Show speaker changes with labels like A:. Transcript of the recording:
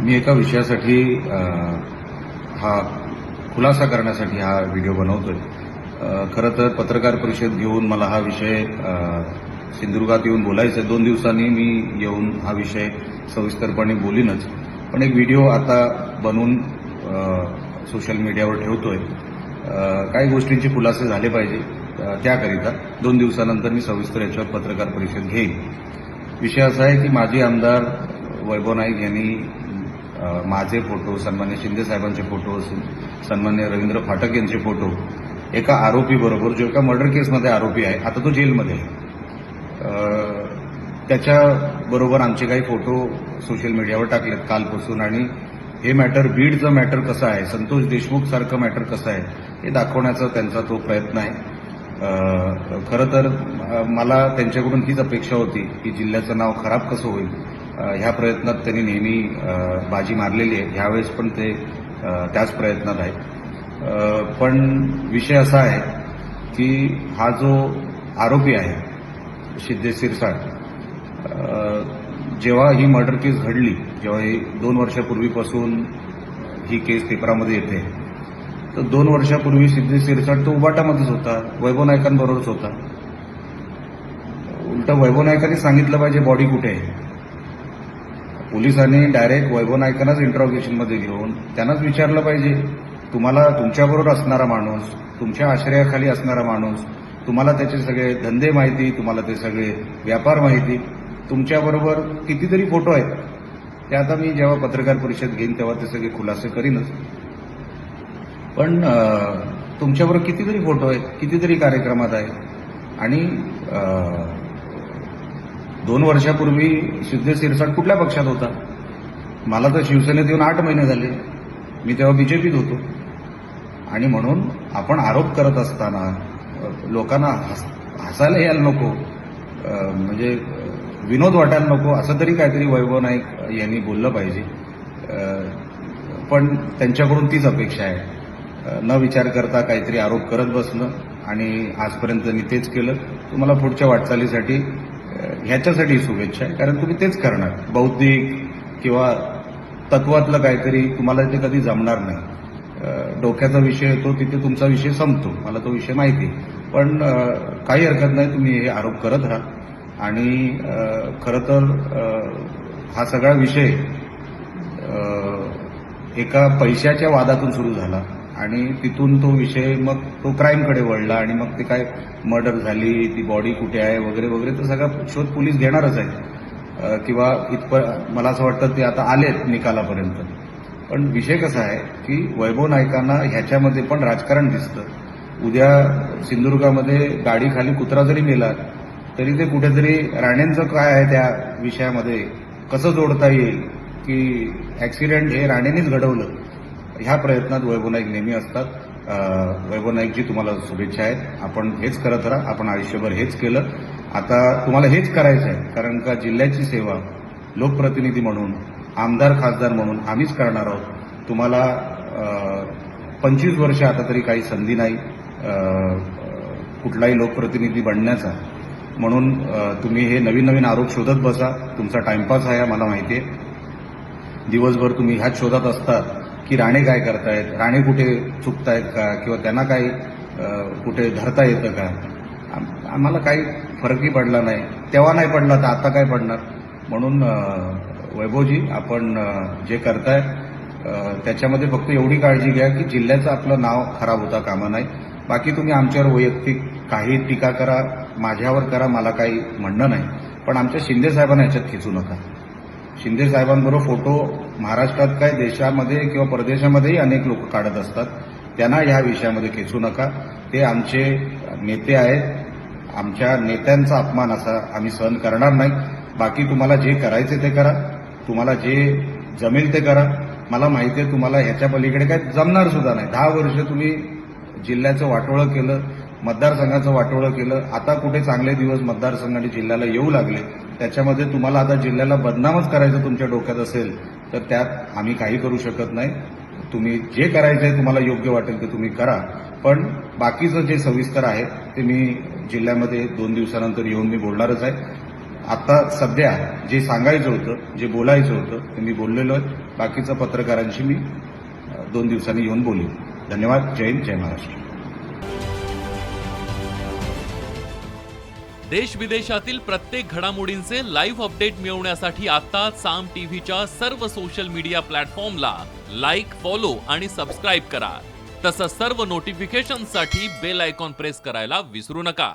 A: मी एका विषयासाठी हा खुलासा करण्यासाठी हा व्हिडिओ बनवतोय। खरं तर पत्रकार परिषद घेऊन मला हा विषय सिंधुदुर्गात येऊन बोलायचा 2 दिवसांनी मी येऊन हा विषय सविस्तरपणे बोलीनच, पण एक व्हिडिओ आता बनवून सोशल मीडियावर ठेवतोय। काही गोष्टींचे खुलासे झाले पाहिजे, त्याकरिता 2 दिवसानंतर मी सविस्तर याच्यावर पत्रकार परिषद घेईन। विषय असा आहे की माजी आमदार वैभव नाईक यांनी माझे फोटो, सन्मान्य शिंदे साहेबांचे फोटो, सन्मान्य रवींद्र फाटक यांचे फोटो एका आरोपी बरोबर, जो एका मर्डर केसमध्ये आरोपी आहे, आता तो जेलमध्ये आहे, त्याच्याबरोबर आमचे काही फोटो सोशल मीडियावर टाकलेत कालपासून। आणि हे मॅटर, बीडचं मॅटर कसं आहे, संतोष देशमुख सारखं मॅटर कसं आहे हे दाखवण्याचा त्यांचा तो प्रयत्न आहे। खरं तर मला त्यांच्याकडून हीच अपेक्षा होती की जिल्ह्याचं नाव खराब कसं होईल, ह्या प्रयत्नात त्यांनी नेहमी बाजी मारलेली आहे, ह्यावेळेस पण ते त्याच प्रयत्नात आहे। पण विषय असा आहे की हा जो आरोपी आहे शिंदे सिरसाट, जेव्हा ही मर्डर केस घडली, जेव्हा ही 2 वर्षापूर्वीपासून ही केस पेपरामध्ये येते, तर 2 वर्षापूर्वी शिंदे सिरसाट तो उबाटामध्येच होता, वैभव नाईकांबरोबरच होता। उलट वैभव नाईकांनी सांगितलं पाहिजे बॉडी कुठे आहे। पोलिसांनी डायरेक्ट वैभव नाईकांनाच इंट्रॉगेशनमध्ये घेऊन त्यांनाच विचारलं पाहिजे, तुम्हाला तुमच्याबरोबर असणारा माणूस, तुमच्या आश्रयाखाली असणारा माणूस, तुम्हाला त्याचे सगळे धंदे माहिती, तुम्हाला ते सगळे व्यापार माहिती, तुमच्याबरोबर कितीतरी फोटो आहेत, ते आता मी जेव्हा पत्रकार परिषद घेईन तेव्हा ते सगळे खुलासे करीनच। पण तुमच्याबरोबर कितीतरी फोटो आहेत, कितीतरी कार्यक्रमात आहे। आणि 2 वर्षापूर्वी शिंदे सिरसाट कुठल्या पक्षात होता? मला तर शिवसेनेत येऊन 8 महिने झाले, मी तेव्हा बीजेपीत होतो। आणि म्हणून आपण आरोप करत असताना लोकांना हसायला यायला नको, म्हणजे विनोद वाटायला नको, असं तरी काहीतरी वैभव नाईक यांनी बोललं पाहिजे। पण त्यांच्याकडून तीच अपेक्षा आहे, न विचार करता काहीतरी आरोप करत बसणं, आणि आजपर्यंत मी तेच केलं। तुम्हाला पुढच्या वाटचालीसाठी ह्याच्यासाठी शुभेच्छा आहे, कारण तुम्ही तेच करणार। बौद्धिक किंवा तत्वातलं काहीतरी तुम्हाला ते कधी जमणार नाही। डोक्याचा विषय येतो तिथे तुमचा विषय संपतो, मला तो विषय माहिती आहे। पण काही हरकत नाही, तुम्ही हे आरोप करत राहा। आणि खरं तर हा सगळा विषय एका पैशाच्या वादातून सुरू झाला, आणि तिथून तो विषय मग तो क्राईमकडे वळला, आणि मग ते काय मर्डर झाली, ती बॉडी कुठे आहे वगैरे वगैरे, तर सगळा शोध पोलीस घेणारच आहे, किंवा मला असं वाटतं ते आता आलेत निकालापर्यंत। पण विषय कसा आहे की वैभव नाईकांना ह्याच्यामध्ये पण राजकारण दिसतं। उद्या सिंधुदुर्गामध्ये गाडीखाली कुत्रा जरी मेला तरी ते कुठेतरी राणेंचं काय आहे त्या विषयामध्ये कसं जोडता येईल, की ॲक्सिडेंट हे राणेंनीच घडवलं, ह्या प्रयत्नात वैभव नाईक नेहमी असतात। वैभव नाईकजी, तुम्हाला शुभेच्छा आहेत, आपण हेच करत राहा, आपण आयुष्यभर हेच केलं, आता तुम्हाला हेच करायचं आहे, कारण का जिल्ह्याची सेवा लोकप्रतिनिधी म्हणून, आमदार खासदार म्हणून आम्हीच करणार आहोत। तुम्हाला 25 वर्ष आता तरी काही संधी नाही कुठलाही लोकप्रतिनिधी बनण्याचा, म्हणून तुम्ही हे नवीन नवीन आरोप शोधत बसा, तुमचा टाइमपास आहे मला माहिती आहे। दिवसभर तुम्ही ह्याच शोधत असतात की राणे काय करतायत, राणे कुठे चुकतायत का, किंवा त्यांना काही कुठे धरता येतं का। आम्हाला काही फरकही पडला नाही, तेव्हा नाही पडला तर आता काय पडणार। म्हणून वैभवजी, आपण जे करताय त्याच्यामध्ये फक्त एवढी काळजी घ्या की जिल्ह्याचं आपलं नाव खराब होता कामा नाही। बाकी तुम्ही आमच्यावर वैयक्तिक काही टीका करा, माझ्यावर करा, मला काही म्हणणं नाही, पण आमच्या शिंदे साहेबांना ह्याच्यात खेचू नका। शिंदे साहेबांबरोबर फोटो महाराष्ट्रात काय देशामध्ये किंवा परदेशामध्येही अनेक लोक काढत असतात, त्यांना ह्या विषयामध्ये खेचू नका। ते आमचे नेते आहेत, आमच्या नेत्यांचा अपमान असा आम्ही सहन करणार नाही। बाकी तुम्हाला जे करायचे ते करा, तुम्हाला जे जमेल ते करा। मला माहिती आहे तुम्हाला ह्याच्या पलीकडे काय जमणार सुद्धा नाही। 10 वर्ष तुम्ही जिल्ह्याचं वाटोळं केलं, मतदारसंघाचं वाटोळं केलं, आता कुठे चांगले दिवस मतदारसंघ आणि जिल्ह्याला येऊ लागले, त्याच्यामध्ये तुम्हाला आता जिल्ह्याला बदनामच करायचं तुमच्या डोक्यात असेल तर त्यात आम्ही काही करू शकत नाही। तुम्ही जे करायचं आहे, तुम्हाला योग्य वाटेल ते तुम्ही करा, पण बाकीचं जे सविस्तर आहे ते मी जिल्ह्यामध्ये 2 दिवसानंतर येऊन मी बोलणारच आहे। आता सध्या जे सांगायचं होतं, जे बोलायचं होतं ते मी बोललेलो आहे. बाकीचं पत्रकारांशी मी 2 दिवसांनी येऊन बोलेन. धन्यवाद. जय हिंद, जय महाराष्ट्र.
B: देश विदेशातील प्रत्येक घडामोडींचे लाईव्ह अपडेट मिळवण्यासाठी आता साम टीव्हीच्या सर्व सोशल मीडिया प्लॅटफॉर्मला लाईक, फॉलो आणि सबस्क्राईब करा. तसंच सर्व नोटिफिकेशनसाठी बेल आयकॉन प्रेस करायला विसरू नका.